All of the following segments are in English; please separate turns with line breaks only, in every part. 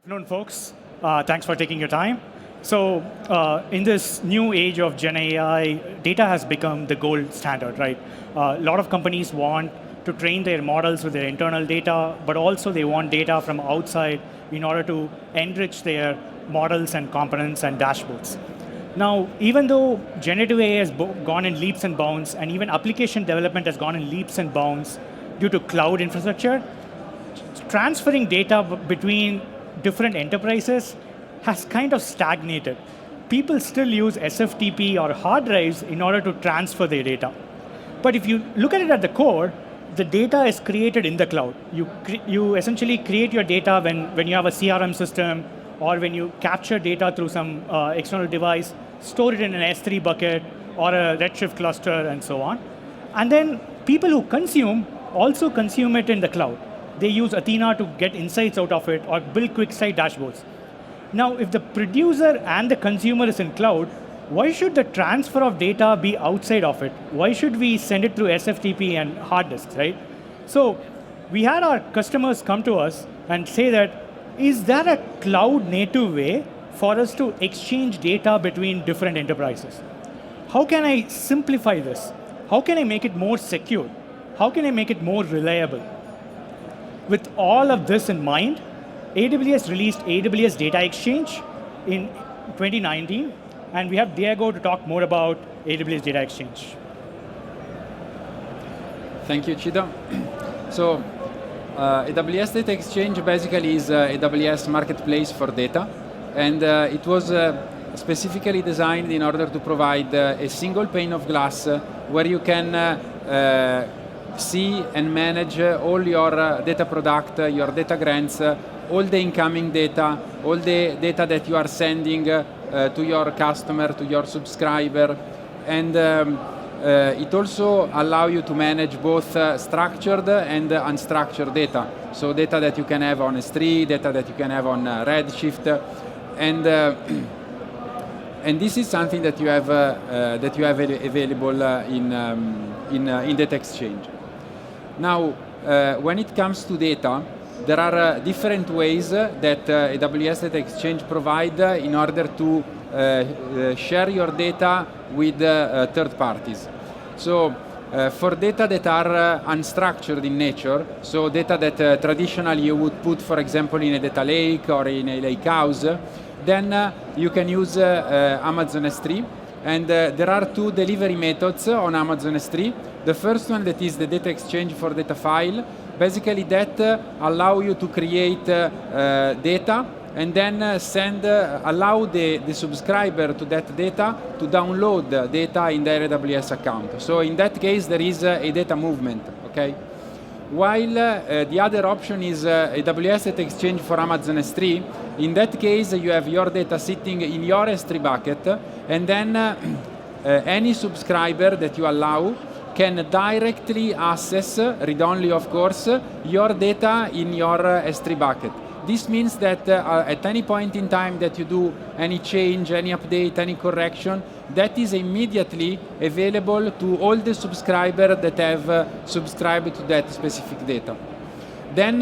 Afternoon, folks. Thanks for taking your time. So in this new age of Gen AI, data has become the gold standard, right? A lot of companies want to train their models with their internal data, but also they want data from outside in order to enrich their models and components and dashboards. Now, even though generative AI has gone in leaps and bounds, and even application development has gone in leaps and bounds due to cloud infrastructure, transferring data between different enterprises has kind of stagnated. People still use SFTP or hard drives in order to transfer their data. But if you look at it at the core, the data is created in the cloud. You essentially create your data when you have a CRM system or when you capture data through some external device, store it in an S3 bucket or a Redshift cluster and so on. And then people who consume also consume it in the cloud. They use Athena to get insights out of it or build quick site dashboards. Now, if the producer and the consumer is in cloud, why should the transfer of data be outside of it? Why should we send it through SFTP and hard disks, right? So we had our customers come to us and say that, is there a cloud native way for us to exchange data between different enterprises? How can I simplify this? How can I make it more secure? How can I make it more reliable? With all of this in mind, AWS released AWS Data Exchange in 2019, and we have Diego to talk more about AWS Data Exchange.
Thank you, Chido. So, AWS Data Exchange basically is AWS marketplace for data, and it was specifically designed in order to provide a single pane of glass where you can see and manage all your data product, your data grants, all the incoming data, all the data that you are sending to your customer, to your subscriber, and it also allows you to manage both structured and unstructured data. So data that you can have on S3, data that you can have on Redshift, and this is something that you have available in Data Exchange. Now, when it comes to data, there are different ways that AWS Data Exchange provide in order to share your data with third parties. So, for data that are unstructured in nature, so data that traditionally you would put, for example, in a data lake or in a lake house, then you can use Amazon S3. And there are two delivery methods on Amazon S3. The first one, that is the data exchange for data file. Basically that allow you to create data and then allow the subscriber to that data to download data in their AWS account. So in that case, there is a data movement, okay? While the other option is AWS Data Exchange for Amazon S3. In that case, you have your data sitting in your S3 bucket, and then any subscriber that you allow can directly access, read-only of course, your data in your S3 bucket. This means that at any point in time that you do any change, any update, any correction, that is immediately available to all the subscribers that have subscribed to that specific data. Then,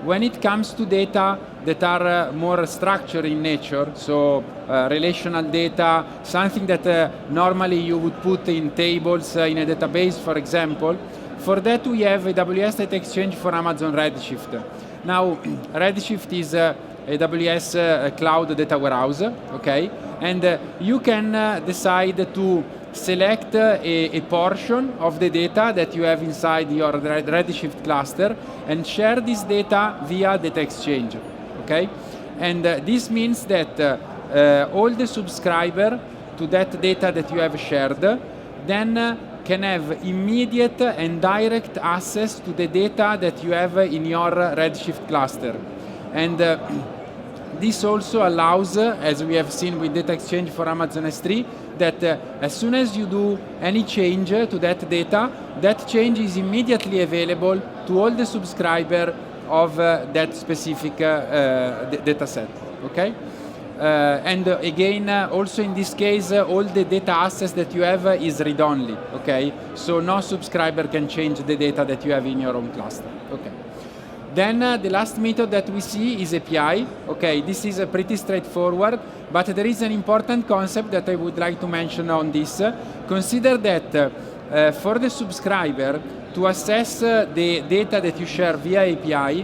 when it comes to data that are more structured in nature, so relational data, something that normally you would put in tables in a database, for example, for that we have AWS Data Exchange for Amazon Redshift. Now, Redshift is AWS Cloud Data Warehouse, okay? And you can decide to select a portion of the data that you have inside your Redshift cluster and share this data via Data Exchange, okay? And this means that all the subscribers to that data that you have shared then can have immediate and direct access to the data that you have in your Redshift cluster. And this also allows, as we have seen with Data Exchange for Amazon S3, that as soon as you do any change to that data, that change is immediately available to all the subscribers of that specific data set, okay? And again, also in this case, all the data access that you have is read-only, okay? So no subscriber can change the data that you have in your own cluster, okay? Then the last method that we see is API. Okay, this is pretty straightforward, but there is an important concept that I would like to mention on this. Consider that for the subscriber to access the data that you share via API,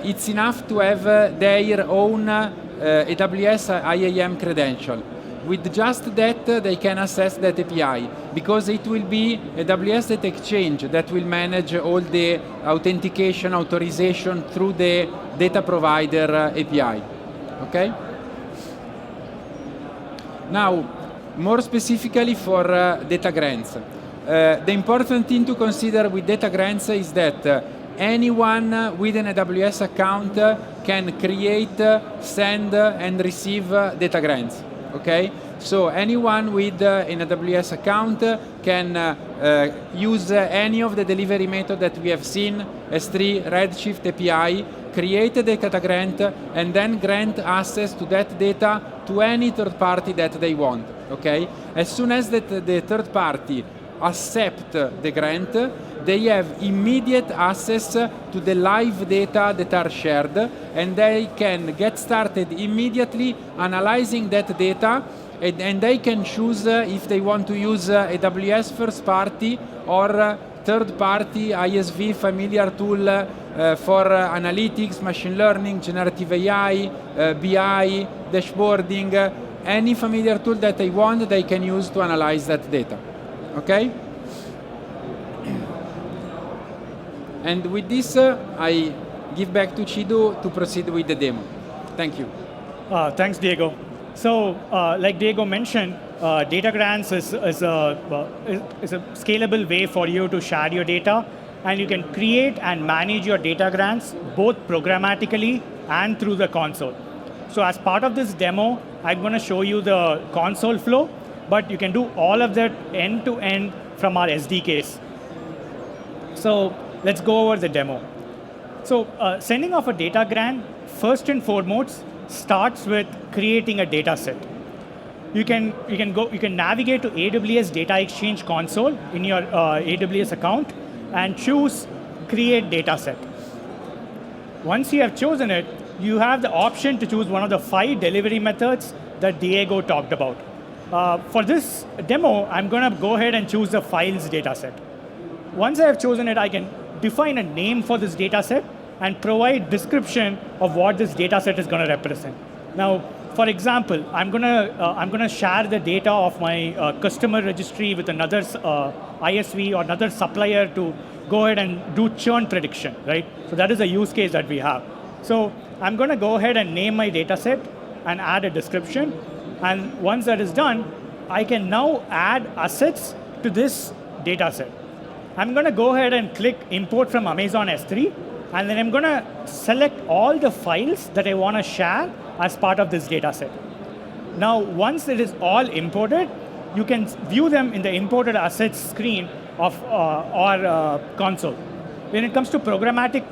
it's enough to have their own AWS IAM credential. With just that, they can access that API, because it will be AWS Data Exchange that will manage all the authentication, authorization through the data provider API. Okay? Now, more specifically for data grants. The important thing to consider with data grants is that anyone with an AWS account can create, send, and receive data grants. Okay, so anyone with an AWS account can use any of the delivery method that we have seen, S3, Redshift API, create a data grant, and then grant access to that data to any third party that they want. Okay, as soon as the third party accept the grant, they have immediate access to the live data that are shared, and they can get started immediately analyzing that data, and they can choose if they want to use AWS first party or third party ISV familiar tool for analytics, machine learning, generative AI, BI, dashboarding, any familiar tool that they want, they can use to analyze that data. Okay? And with this, I give back to Chido to proceed with the demo. Thank you.
Thanks, Diego. So, like Diego mentioned, data grants is a scalable way for you to share your data, and you can create and manage your data grants both programmatically and through the console. So as part of this demo, I'm going to show you the console flow, but you can do all of that end to end from our SDKs. So let's go over the demo. So sending off a data grant, first and foremost, starts with creating a data set. You can navigate to AWS Data Exchange console in your AWS account and choose Create Data Set. Once you have chosen it, you have the option to choose one of the 5 delivery methods that Diego talked about. For this demo, I'm going to go ahead and choose the files data set. Once I have chosen it, I can define a name for this data set and provide description of what this data set is going to represent. Now, for example, I'm going to share the data of my customer registry with another ISV or another supplier to go ahead and do churn prediction, right? So that is a use case that we have. So I'm going to go ahead and name my data set and add a description. And once that is done, I can now add assets to this data set. I'm going to go ahead and click Import from Amazon S3, and then I'm going to select all the files that I want to share as part of this data set. Now, once it is all imported, you can view them in the imported assets screen of our console. When it comes to programmatic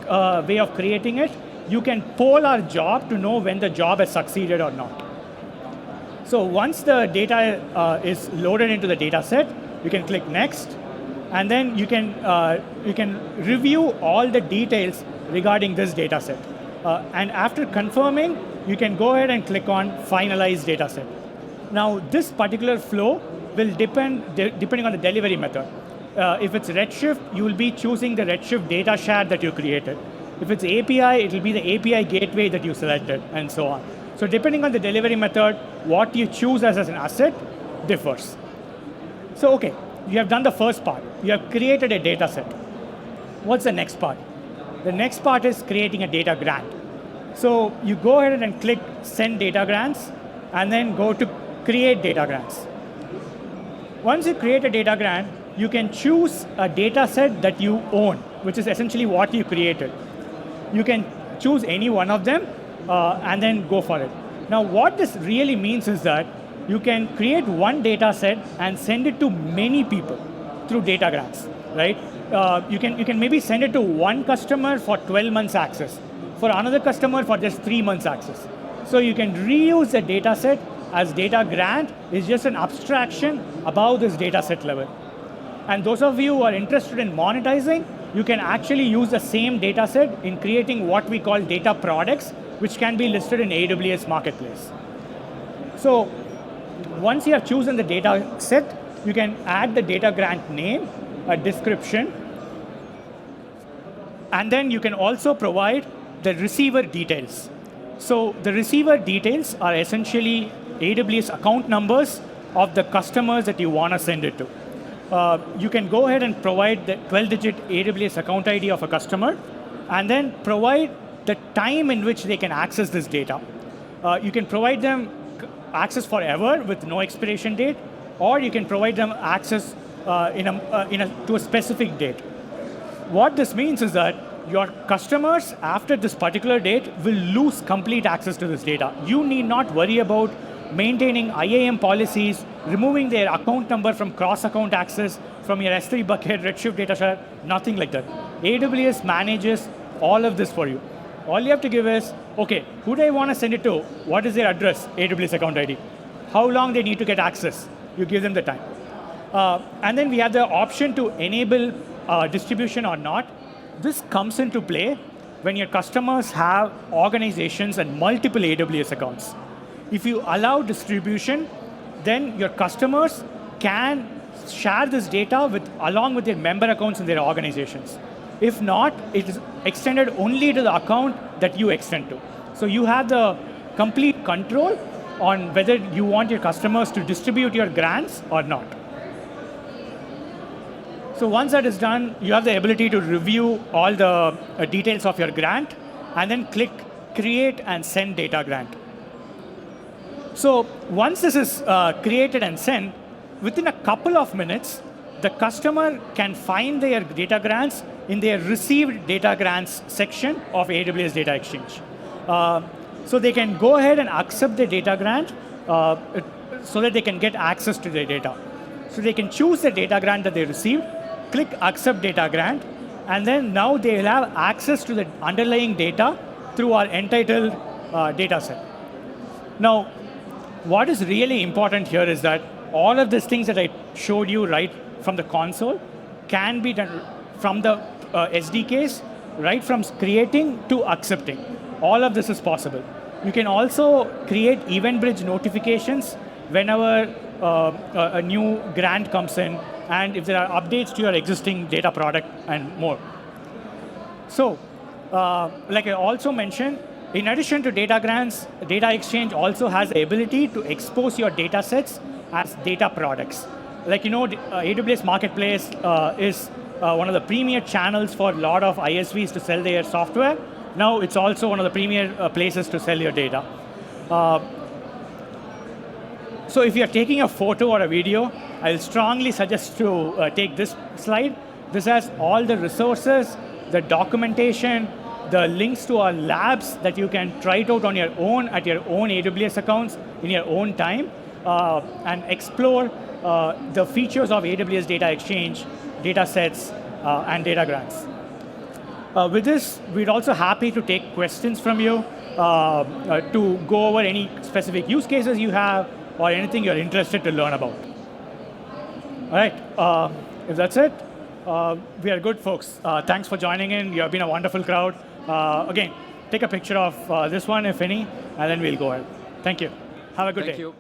way of creating it, you can poll our job to know when the job has succeeded or not. So once the data is loaded into the data set, you can click Next, and then you can review all the details regarding this data set. And after confirming, you can go ahead and click on Finalize Data Set. Now, this particular flow will depending on the delivery method. If it's Redshift, you will be choosing the Redshift data share that you created. If it's API, it will be the API gateway that you selected, and so on. So depending on the delivery method, what you choose as an asset differs. So okay, you have done the first part. You have created a data set. What's the next part? The next part is creating a data grant. So you go ahead and click Send Data Grants, and then go to Create Data Grants. Once you create a data grant, you can choose a data set that you own, which is essentially what you created. You can choose any one of them and then go for it. Now, what this really means is that you can create one data set and send it to many people through data grants, right? You can maybe send it to one customer for 12 months access, for another customer for just 3 months access. So you can reuse the data set as data grant is just an abstraction above this data set level. And those of you who are interested in monetizing, you can actually use the same data set in creating what we call data products, which can be listed in AWS Marketplace. So once you have chosen the data set, you can add the data grant name, a description, and then you can also provide the receiver details. So the receiver details are essentially AWS account numbers of the customers that you want to send it to. You can go ahead and provide the 12-digit AWS account ID of a customer, and then provide the time in which they can access this data. You can provide them access forever with no expiration date, or you can provide them access to a specific date. What this means is that your customers, after this particular date, will lose complete access to this data. You need not worry about maintaining IAM policies, removing their account number from cross-account access from your S3 bucket, Redshift data share, nothing like that. AWS manages all of this for you. All you have to give is, okay, who do I want to send it to? What is their address? AWS account ID. How long they need to get access? You give them the time. And then we have the option to enable distribution or not. This comes into play when your customers have organizations and multiple AWS accounts. If you allow distribution, then your customers can share this data along with their member accounts in their organizations. If not, it is extended only to the account that you extend to. So you have the complete control on whether you want your customers to distribute your grants or not. So once that is done, you have the ability to review all the details of your grant, and then click Create and Send Data Grant. So once this is created and sent, within a couple of minutes, the customer can find their data grants in their received data grants section of AWS Data Exchange. So they can go ahead and accept the data grant so that they can get access to their data. So they can choose the data grant that they received, click Accept Data Grant, and then now they will have access to the underlying data through our entitled data set. Now, what is really important here is that all of these things that I showed you right from the console can be done from the SDKs, right from creating to accepting. All of this is possible. You can also create event bridge notifications whenever a new grant comes in, and if there are updates to your existing data product and more. So, like I also mentioned, in addition to data grants, Data Exchange also has the ability to expose your data sets as data products. Like AWS Marketplace is one of the premier channels for a lot of ISVs to sell their software. Now it's also one of the premier places to sell your data. So if you're taking a photo or a video, I'll strongly suggest to take this slide. This has all the resources, the documentation, the links to our labs that you can try it out on your own at your own AWS accounts in your own time, and explore the features of AWS Data Exchange, data sets, and data grants. With this, we're also happy to take questions from you to go over any specific use cases you have or anything you're interested to learn about. All right, if that's it, we are good, folks. Thanks for joining in. You have been a wonderful crowd. Again, take a picture of this one, if any, and then we'll go ahead. Thank you. Have a good day.
Thank you.